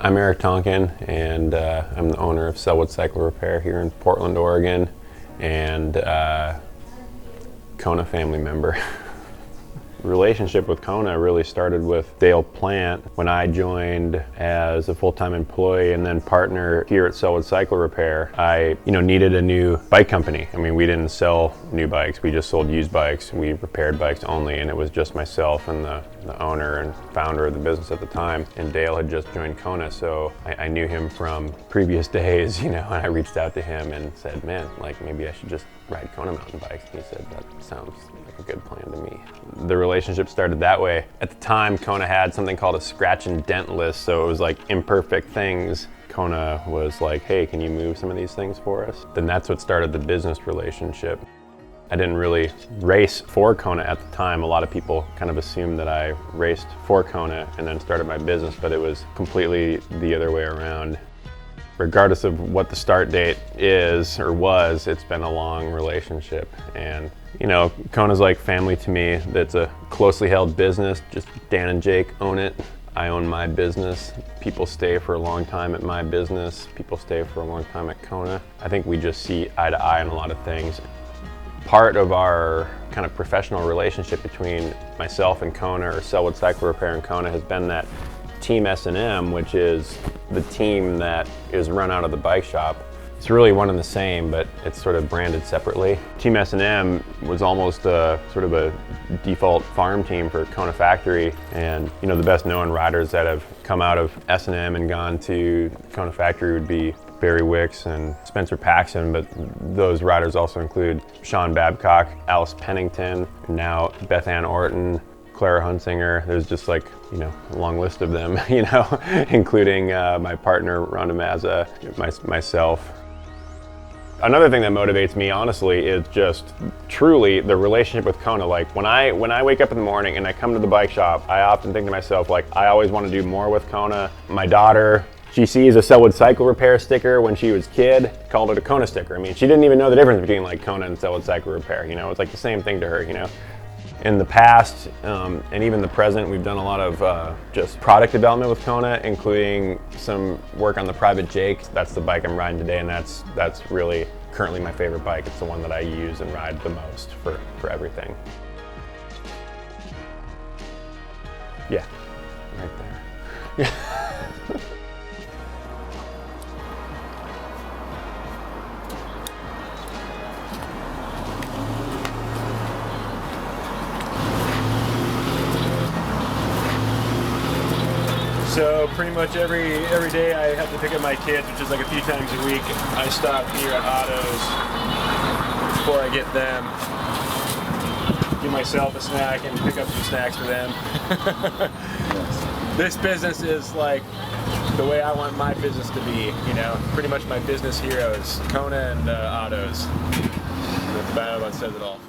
I'm Erik Tonkin, and I'm the owner of Selwood Cycle Repair here in Portland, Oregon, and Kona family member. Relationship with Kona really started with Dale Plant when I joined as a full-time employee and then partner here at Selwood Cycle Repair. I needed a new bike company. I mean, we didn't sell new bikes, we just sold used bikes. We repaired bikes only, and it was just myself and the owner and founder of the business at the time. And Dale had just joined Kona, so I knew him from previous days, and I reached out to him and said, man, like maybe I should just ride Kona mountain bikes. And he said, that sounds like a good plan to me. The relationship started that way. At the time, Kona had something called a scratch and dent list, so it was like imperfect things. Kona was like, hey, can you move some of these things for us? Then that's what started the business relationship. I didn't really race for Kona at the time. A lot of people kind of assumed that I raced for Kona and then started my business, but it was completely the other way around. Regardless of what the start date is or was, it's been a long relationship. And Kona's like family to me. That's a closely held business. Just Dan and Jake own it. I own my business. People stay for a long time at my business. People stay for a long time at Kona. I think we just see eye to eye on a lot of things. Part of our kind of professional relationship between myself and Kona, or Selwood Cycle Repair and Kona, has been that Team S&M, which is the team that is run out of the bike shop. It's really one and the same, but it's sort of branded separately. Team S&M was almost a sort of a default farm team for Kona Factory, and the best known riders that have come out of S&M and gone to Kona Factory would be Barry Wicks and Spencer Paxson, but those riders also include Sean Babcock, Alice Pennington, now Beth Ann Orton, Clara Hunsinger. There's just like, a long list of them, including my partner, Rhonda Mazza, myself. Another thing that motivates me, honestly, is just truly the relationship with Kona. Like when I wake up in the morning and I come to the bike shop, I often think to myself, like, I always want to do more with Kona. My daughter, she sees a Selwood Cycle Repair sticker when she was a kid, called it a Kona sticker. I mean, she didn't even know the difference between like Kona and Selwood Cycle Repair. It's like the same thing to her, In the past, and even the present, we've done a lot of just product development with Kona, including some work on the Private Jake. That's the bike I'm riding today, and that's really currently my favorite bike. It's the one that I use and ride the most for everything. Yeah, right there. So pretty much every day I have to pick up my kids, which is like a few times a week. I stop here at Otto's before I get them, give myself a snack and pick up some snacks for them. This business is like the way I want my business to be, Pretty much my business heroes, Kona and Otto's. That's about says it all.